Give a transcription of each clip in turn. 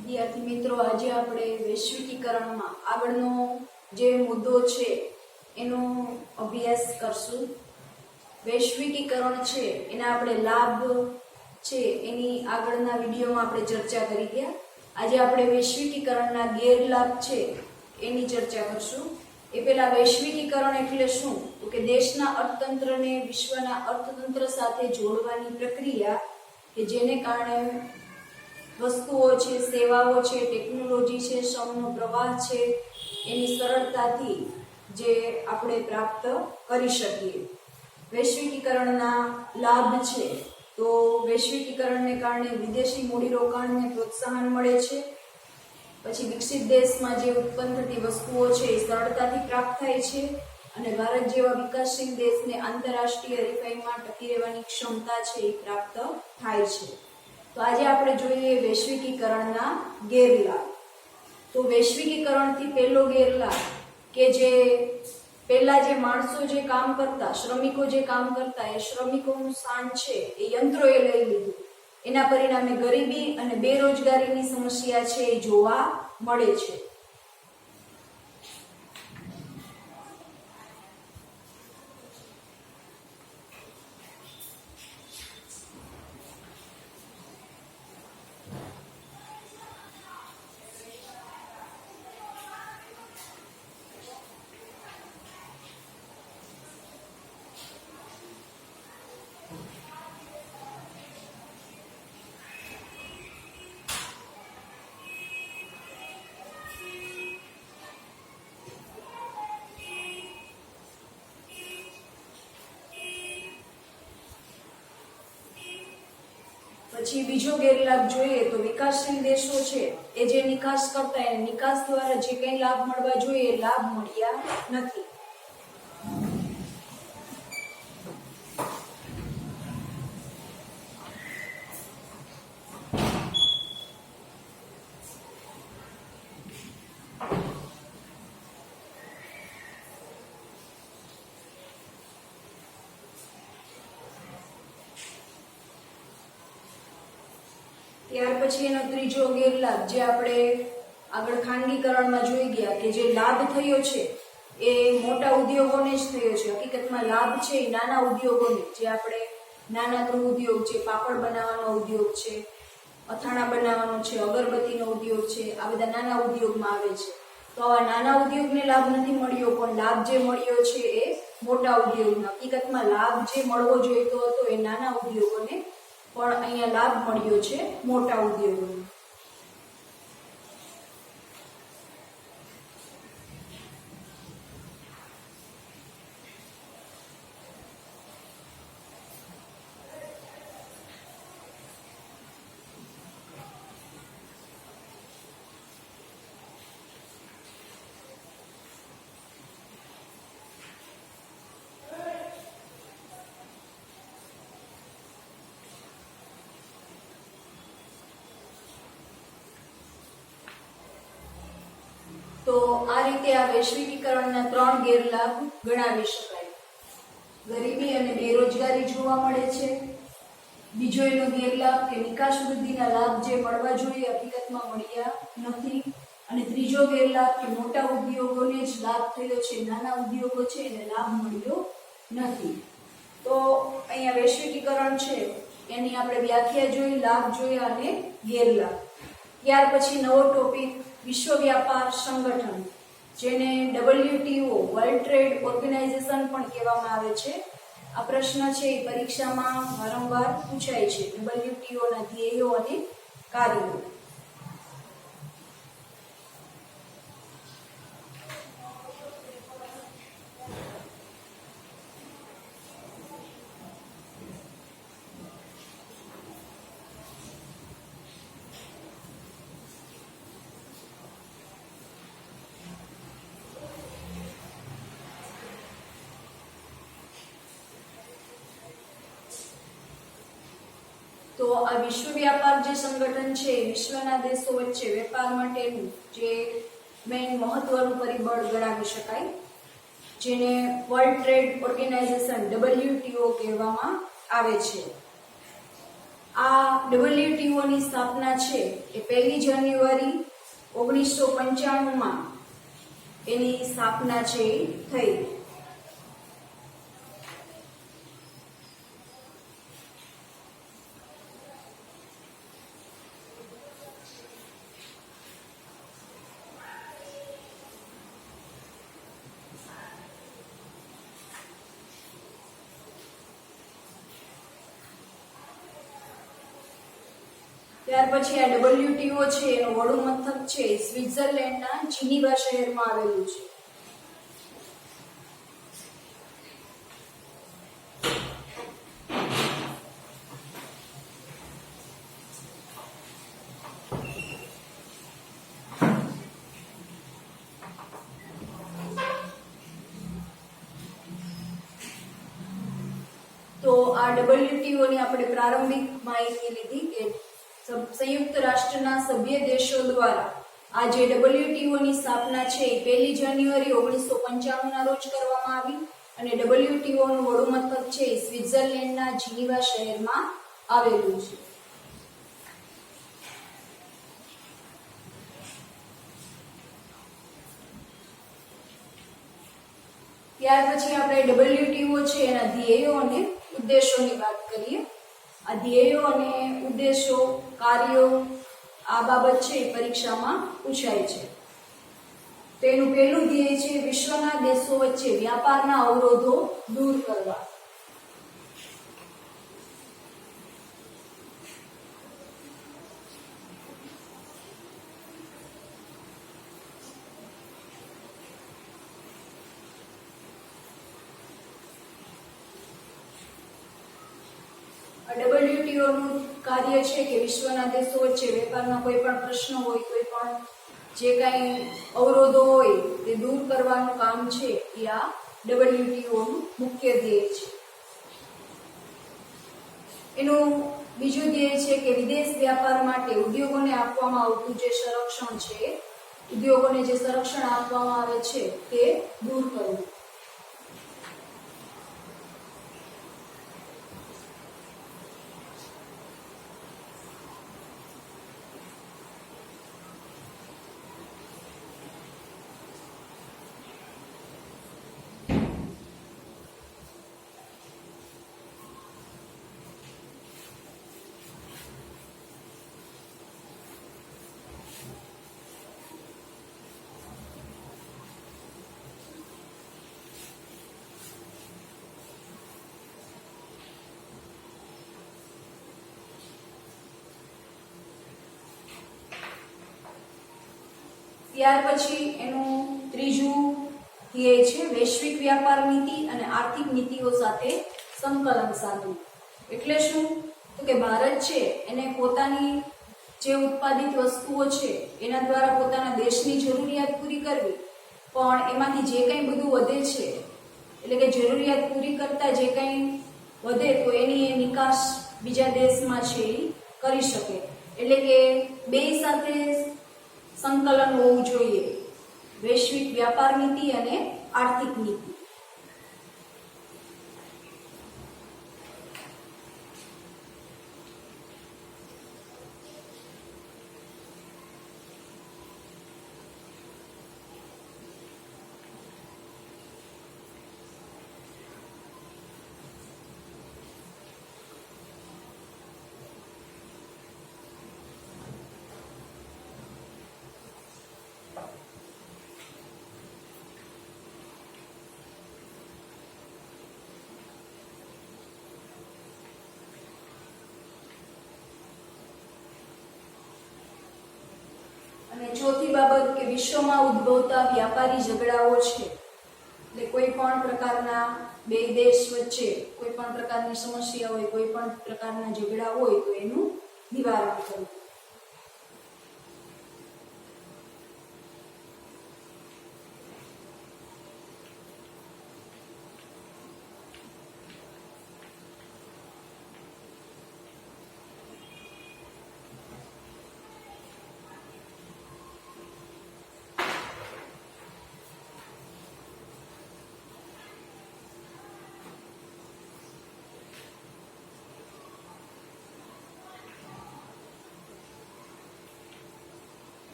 વિદ્યાર્થી મિત્રો, આજે આપણે વૈશ્વિકીકરણમાં આગળનો જે મુદ્દો છે એનો અભ્યાસ કરશું. વૈશ્વિકીકરણ છે એના આપણે લાભ છે એની આગળના વિડીયોમાં આપણે ચર્ચા કરી ગયા. આજે આપણે વૈશ્વિકીકરણના ગેરલાભ છે એની ચર્ચા કરશું. એ પહેલા વૈશ્વિકીકરણ એટલે શું? તો કે દેશના અર્થતંત્રને વિશ્વના અર્થતંત્ર સાથે જોડવાની પ્રક્રિયા કે જેને કારણે વસ્તુઓ છે, સેવાઓ છે, ટેકનોલોજી છે, શ્રમનો પ્રવાહ છે એની સરળતાથી જે આપણે પ્રાપ્ત કરી શકીએ. વૈશ્વિકીકરણના લાભ છે તો વૈશ્વિકીકરણને કારણે વિદેશી મૂડીરોકાણને પ્રોત્સાહન મળે છે. પછી વિકસિત દેશમાં જે ઉત્પન્ન થતી વસ્તુઓ છે એ સરળતાથી પ્રાપ્ત થાય છે અને ભારત જેવા વિકાસશીલ દેશને આંતરરાષ્ટ્રીય હરીફાઈમાં ટકી રહેવાની ક્ષમતા છે એ પ્રાપ્ત થાય છે. તો આજે આપણે જોઈએ વૈશ્વિકીકરણના ગેરલાભ. તો વૈશ્વિકીકરણથી પહેલો ગેરલાભ કે જે પહેલા જે માણસો જે કામ કરતા, શ્રમિકો જે કામ કરતા, એ શ્રમિકોનું સ્થાન છે એ યંત્રોએ લઈ લીધું. એના પરિણામે ગરીબી અને બેરોજગારીની સમસ્યા છે એ જોવા મળે છે. પછી બીજો ગેરલાભ જોઈએ તો વિકાસશીલ દેશો છે એ જે નિકાસ કરતા એને નિકાસ દ્વારા જે કંઈ લાભ મળવા જોઈએ એ લાભ મળ્યા નથી. ત્યાર પછી એનો ત્રીજો ગેરલાભ જે આપણે આગળ ખાનગીકરણમાં જોઈ ગયા કે જે લાભ થયો છે એ મોટા ઉદ્યોગોને જ થયો છે. હકીકતમાં લાભ છે એ નાના ઉદ્યોગોને, જે આપણે નાના ગૃહ ઉદ્યોગ છે, પાપડ બનાવવાનો ઉદ્યોગ છે, અથાણા બનાવવાનો છે, અગરબત્તીનો ઉદ્યોગ છે, આ બધા નાના ઉદ્યોગમાં આવે છે. તો આવા નાના ઉદ્યોગને લાભ નથી મળ્યો, પણ લાભ જે મળ્યો છે એ મોટા ઉદ્યોગને. હકીકતમાં લાભ જે મળવો જોઈતો હતો એ નાના ઉદ્યોગોને, પણ અહીંયા લાભ મળ્યો છે મોટા ઉદ્યોગોને. તો આ રીતે આ વૈશ્વિકીકરણના 3 ગેરલાભ ગણાવી શકાય. ગરીબી અને બેરોજગારી જોવા મળે છે. બીજો એનો ગેરલાભ કે નિકાસ વૃદ્ધિના લાભ જે મળવા જોઈએ હકીકતમાં મળ્યા નથી. અને ત્રીજો ગેરલાભ કે મોટા ઉદ્યોગોને જ લાભ થયો છે, નાના ઉદ્યોગો છે એને લાભ મળ્યો નથી. તો અહીંયા વૈશ્વિકીકરણ છે એની આપણે વ્યાખ્યા જોઈ, લાભ જોયા અને ગેરલાભ. ત્યાર પછી નવો ટોપિક વિશ્વ વ્યાપાર સંગઠન, જેને WTO વર્લ્ડ ટ્રેડ ઓર્ગેનાઇઝેશન પણ કહેવામાં આવે છે. આ પ્રશ્ન છે એ પરીક્ષામાં વારંવાર પૂછાય છે. WTO ના ધ્યેયો અને કાર્યો. તો આ વિશ્વ વ્યાપાર જે સંગઠન છે વિશ્વના દેશો વચ્ચે વેપાર માટેનું જે મેઇન મહત્વનું પરિબળ ગણાવી શકાય, જેને વર્લ્ડ ટ્રેડ ઓર્ગેનાઇઝેશન WTO કહેવામાં આવે છે. આ WTO ની સ્થાપના છે એ 1 જાન્યુઆરી 1995 એની સ્થાપના છે એ થઈ. ત્યાર પછી આ WTO છે એનું વડું મથક છે સ્વિટ્ઝરલેન્ડના જીનીવા શહેરમાં આવેલું છે. તો આ WTO ની આપણે પ્રારંભિક માહિતી લીધી કે સંયુક્ત રાષ્ટ્રના સભ્ય દેશો દ્વારા આ જે WTO ની સ્થાપના છે એ 1 જાન્યુઆરી 1995 ના રોજ કરવામાં આવી અને WTO નું વડું મથક છે એ સ્વિટ્ઝરલેન્ડના જીનીવા શહેરમાં આવેલું છે. ત્યાર પછી આપણે WTO છે એના ધ્યેયો અને ઉદ્દેશોની વાત કરીએ. આ ધ્યેયો અને ઉદ્દેશો, કાર્યો આ બાબત છે પરીક્ષામાં પૂછાય છે. તેનું પહેલું ધ્યેય છે વિશ્વના દેશો વચ્ચે વ્યાપારના અવરોધો દૂર કરવા. WTO નું કાર્ય છે કે વિશ્વના દેશો વચ્ચે વેપારના કોઈ પણ પ્રશ્નો હોય, કોઈ પણ જે કાંઈ અવરોધો હોય તે દૂર કરવાનું કામ છે એ આ WTO નું મુખ્ય ધ્યેય છે. એનું બીજું ધ્યેય છે કે વિદેશ વ્યાપાર માટે ઉદ્યોગોને આપવામાં આવતું જે સંરક્ષણ છે, ઉદ્યોગોને જે સંરક્ષણ આપવામાં આવે છે તે દૂર કરવું. ત્યાર પછી એનું ત્રીજું ધ્યેય છે વૈશ્વિક વ્યાપાર નીતિ અને આર્થિક નીતિઓ સાથે સંકલન સાધવું. એટલે શું? તો કે ભારત છે એને પોતાની જે ઉત્પાદિત વસ્તુઓ છે એના દ્વારા પોતાના દેશની જરૂરિયાત પૂરી કરવી, પણ એમાંથી જે કંઈ બધું વધે છે એટલે કે જરૂરિયાત પૂરી કરતા જે કંઈ વધે તો એની નિકાસ બીજા દેશમાં છે એ કરી શકે. એટલે કે બેય સાથે સંકલન હોવું જોઈએ, વૈશ્વિક વ્યાપાર નીતિ અને આર્થિક નીતિ. અને ચોથી બાબત કે વિશ્વમાં ઉદ્ભવતા વ્યાપારી ઝઘડાઓ છે, એટલે કોઈ પણ પ્રકારના બે દેશ વચ્ચે કોઈ પણ પ્રકારની સમસ્યા હોય, કોઈ પણ પ્રકારના ઝઘડા હોય તો એનું નિવારણ કરવું.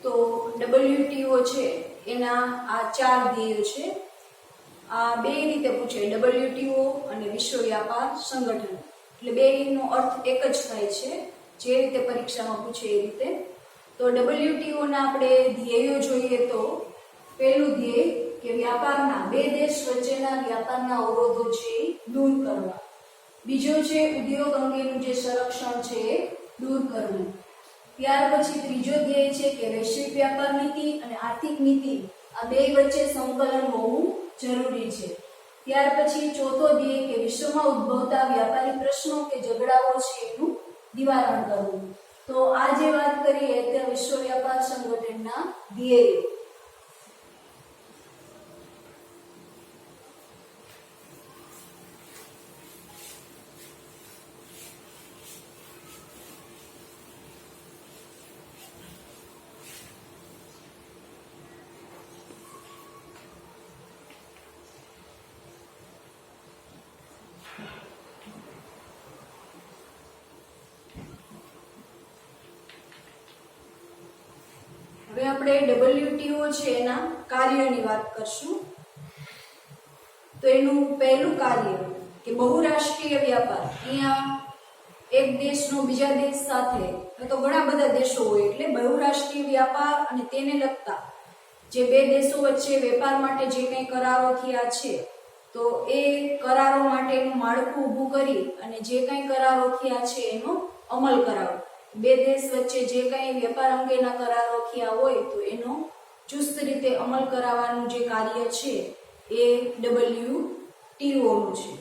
તો WTO છે એના આ 4 ધ્યેયો છે. આ બે રીતે પૂછે, WTO અને વિશ્વ વ્યાપાર સંગઠન, એટલે બેનો અર્થ એક જ થાય છે, જે રીતે પરીક્ષામાં પૂછે એ રીતે. તો WTO ના આપણે ધ્યેયો જોઈએ તો પહેલું ધ્યેય કે વ્યાપારના બે દેશ વચ્ચેના વ્યાપારના અવરોધો છે એ દૂર કરવા. બીજો છે ઉદ્યોગ અંગેનું જે સંરક્ષણ છે એ દૂર કરવું. ત્યાર પછી ત્રીજો ધ્યેય છે કે વૈશ્વિક વ્યાપાર નીતિ અને આર્થિક નીતિ આ બે વચ્ચે સંકલન હોવું જરૂરી છે. ત્યાર પછી ચોથો ધ્યેય કે વિશ્વમાં ઉદ્ભવતા વ્યાપારી પ્રશ્નો કે ઝઘડાઓ છે એનું નિવારણ કરવું. તો આ જે વાત કરીએ તે વિશ્વ વ્યાપાર સંગઠનના ધ્યેયો. હવે આપણે WTO છે એના કાર્યની વાત કરશું. તો એનું પહેલું કાર્ય કે બહુરાષ્ટ્રીય વ્યાપાર. અહીંયા એક દેશનો બીજા દેશ સાથે, તો ઘણા બધા દેશો હોય એટલે બહુરાષ્ટ્રીય વ્યાપાર અને તેને લગતા જે બે દેશો વચ્ચે વેપાર માટે જે કંઈ કરારો થયા છે તો એ કરારો માટેનું માળખું ઊભું કરી અને જે કંઈ કરારો થયા છે એનો અમલ કરાવો. બે દેશ વચ્ચે જે કંઈ વેપાર અંગેના કરારો થયા હોય તો એનો ચુસ્ત રીતે અમલ કરાવવાનું જે કાર્ય છે એ WTO નું છે.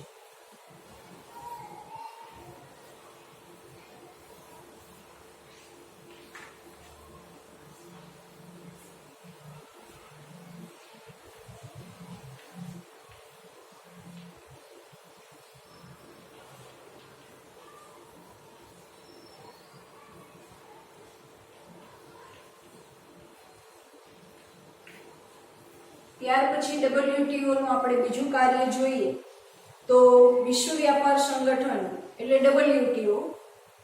ત્યાર પછી WTO નું આપણે બીજું કાર્ય જોઈએ તો વિશ્વ વ્યાપાર સંગઠન એટલે WTO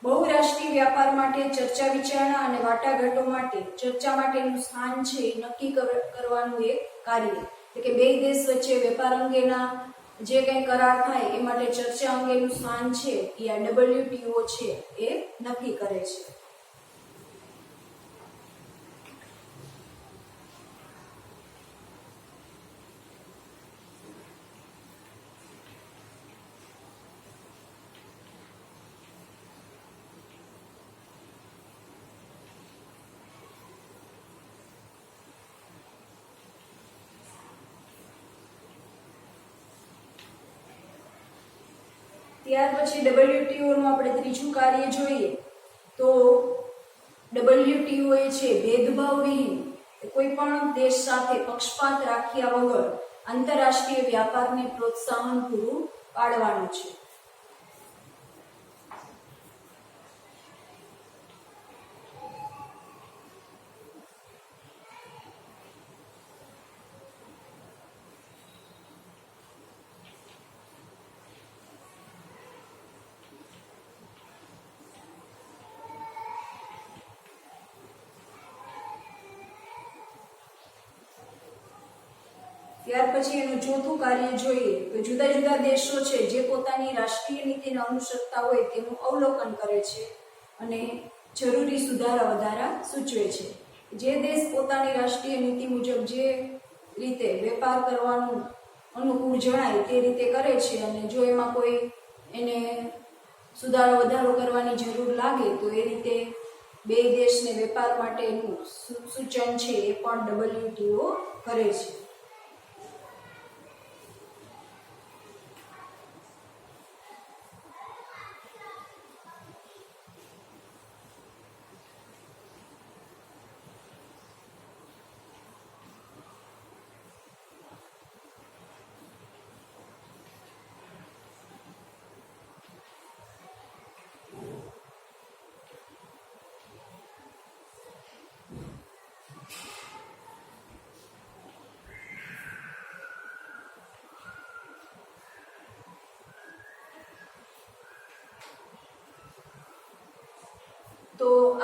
બહુરાષ્ટ્રીય વ્યાપાર માટે ચર્ચા વિચારણા અને વાટાઘાટો માટે ચર્ચા માટેનું સ્થાન છે એ નક્કી કરવાનું એક કાર્ય. એટલે કે બે દેશ વચ્ચે વેપાર અંગેના જે કંઈ કરાર થાય એ માટે ચર્ચા અંગેનું સ્થાન છે એ આ WTO છે એ નક્કી કરે છે. ત્યાર પછી WTO નું આપણે ત્રીજું કાર્ય જોઈએ તો WTO એ છે ભેદભાવ વિહીન કોઈ પણ દેશ સાથે પક્ષપાત રાખ્યા વગર આંતરરાષ્ટ્રીય વ્યાપારને પ્રોત્સાહન પૂરું પાડવાનું છે. ત્યાર પછી એનું ચોથું કાર્ય જોઈએ તો જુદા જુદા દેશો છે જે પોતાની રાષ્ટ્રીય નીતિને અનુસરતા હોય તેનું અવલોકન કરે છે અને જરૂરી સુધારા વધારા સૂચવે છે. જે દેશ પોતાની રાષ્ટ્રીય નીતિ મુજબ જે રીતે વેપાર કરવાનું અનુકૂળ જણાય તે રીતે કરે છે અને જો એમાં કોઈ એને સુધારો વધારો કરવાની જરૂર લાગે તો એ રીતે બે દેશને વેપાર માટેનું સૂચન છે એ પણ WTO કરે છે.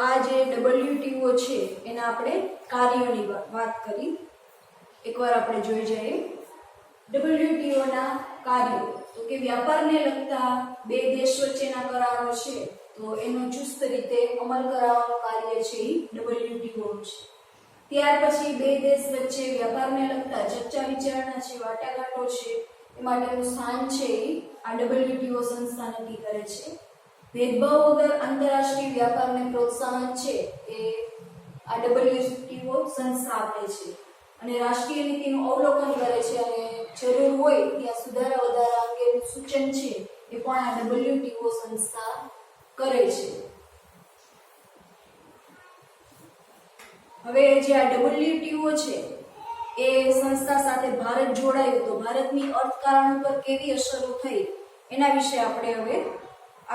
આ જે WTO છે એના આપણે કાર્યોની વાત કરી. એકવાર આપણે જોઈ જઈએ WTO ના કાર્યો. તો કે વ્યાપારને લગતા બે દેશ વચ્ચેના કરારો છે તો એનો ચુસ્ત રીતે અમલ કરાવવાનું કાર્ય છે એ WTO છે. ત્યાર પછી બે દેશ વચ્ચે વ્યાપારને લગતા ચર્ચા વિચારણા છે, વાટાઘાટો છે, એ માટેનું સ્થાન છે એ આ WTO સંસ્થા નક્કી કરે છે. ભેદભાવ વગર આંતરરાષ્ટ્રીય વ્યાપારને પ્રોત્સાહન છે એ આ WTO સંસ્થા આપે છે અને રાષ્ટ્રીય નીતિનું અવલોકન કરે છે અને જરૂર હોય ત્યાં સુધારા વધારા અંગેનું સૂચન છે એ પણ આ WTO સંસ્થા કરે છે. હવે જે આ WTO છે એ સંસ્થા સાથે ભારત જોડાયું તો ભારતની અર્થકારણ પર કેવી અસરો થઈ એના વિશે આપણે હવે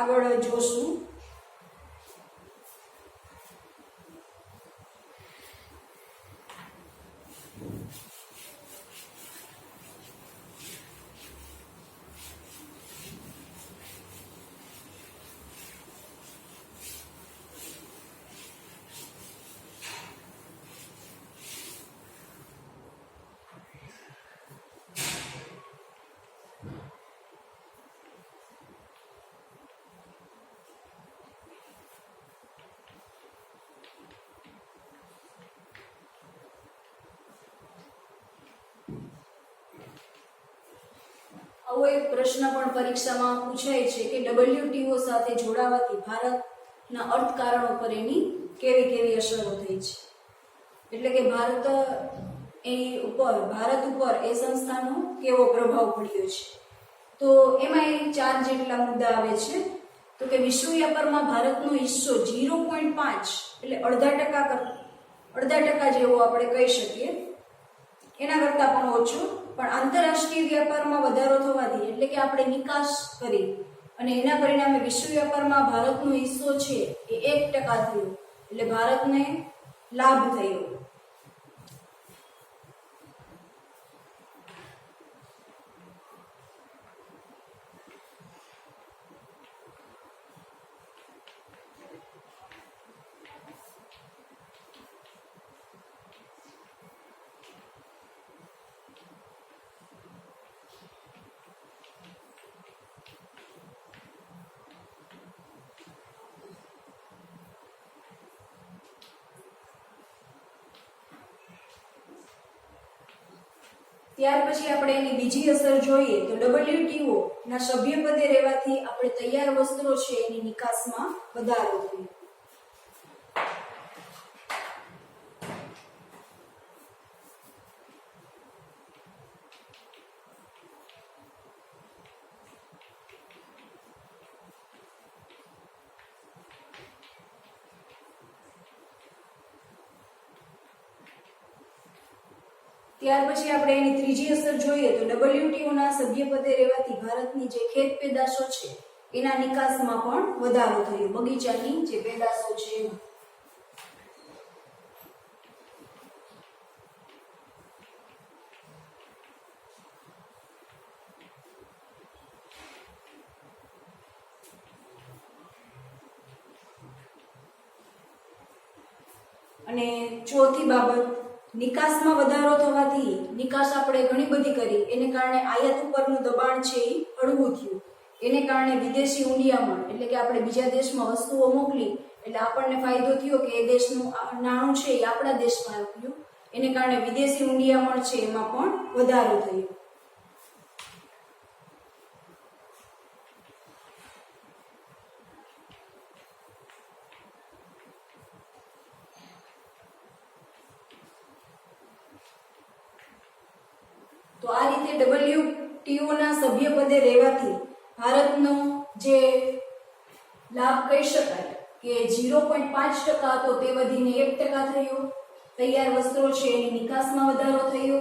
આગળ જોશું. આવો એક પ્રશ્ન પણ પરીક્ષામાં પૂછાય છે કે WTO સાથે જોડાવાથી ભારતના અર્થકારણો પર એની કેવી કેવી અસરો થઈ છે. એટલે કે ભારત ઉપર એ સંસ્થાનો કેવો પ્રભાવ પડ્યો છે. તો એમાં એ 4 જેટલા મુદ્દા આવે છે. તો કે વિશ્વ વ્યાપારમાં ભારતનો હિસ્સો 0.5 એટલે અડધા ટકા જેવો આપણે કહી શકીએ, એના કરતાં પણ ઓછો. પણ આંતરરાષ્ટ્રીય વ્યાપારમાં વધારો થવાથી એટલે કે આપણે નિકાસ કરી અને એના પરિણામે વિશ્વ વ્યાપારમાં ભારતનો હિસ્સો છે એ 1% થયો એટલે ભારતને લાભ થયો. ત્યાર પછી આપણે એની બીજી અસર જોઈએ તો WTO ના સભ્યપદે રહેવાથી આપણે તૈયાર વસ્ત્રો છે એની નિકાસમાં વધારો થયો. ત્યાર પછી આપણે એની ત્રીજી અસર જોઈએ તો WTO ના સભ્યપદે રહેવાથી ભારતની જે ખેત પેદાશો છે એના નિકાસમાં પણ વધારો થયો. બગીચાની જે પેદાશો છે એમાં. અને ચોથી બાબત, નિકાસમાં વધારો થવાથી નિકાસ આપણે ઘણી બધી કરી એને કારણે આયાત ઉપરનું દબાણ છે એ હળવું થયું. એને કારણે વિદેશી ઊંડિયામણ એટલે કે આપણે બીજા દેશમાં વસ્તુઓ મોકલી એટલે આપણને ફાયદો થયો કે એ દેશનું નાણું છે એ આપણા દેશમાં આવ્યું. એને કારણે વિદેશી ઊંડિયામણ છે એમાં પણ વધારો થયો. તો આ રીતે WTO ના સભ્યપદે રહેવાથી ભારતનો જે લાભ કહી શકાય કે 0.5% હતો તે વધીને 1% થયો. તૈયાર વસ્ત્રો છે એની નિકાસમાં વધારો થયો.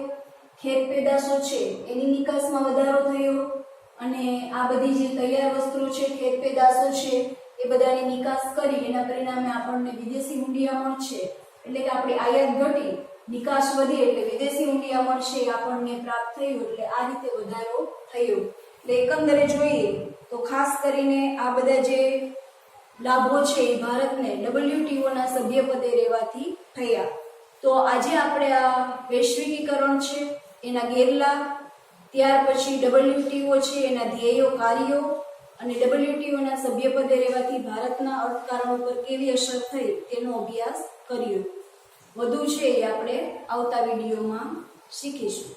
ખેત પેદાશો છે એની નિકાસમાં વધારો થયો. અને આ બધી જે તૈયાર વસ્ત્રો છે, ખેત પેદાશો છે એ બધાની નિકાસ કરી એના પરિણામે આપણને વિદેશી ઊંડિયામણ છે એટલે કે આપણી આયાત ઘટી, નિકાસ વધી એટલે વિદેશી ઊંડિયામણ છે આપણને પ્રાપ્ત થયું. એટલે આ રીતે વધારો થયો. એટલે એકંદરે જોઈએ તો ખાસ કરીને આ બધા જે લાભો છે એ ભારતને WTOના સભ્યપદે રહેવાથી થયા. તો આજે આપણે આ વૈશ્વિકીકરણ છે એના ગેરલાભ, ત્યાર પછી WTO છે એના ધ્યેયો, કાર્યો અને WTOના સભ્યપદે રહેવાથી ભારતના અર્થકારણ ઉપર કેવી અસર થઈ તેનો અભ્યાસ કર્યો. વધુ છે એ આપણે આવતા વિડીયોમાં શીખીશું.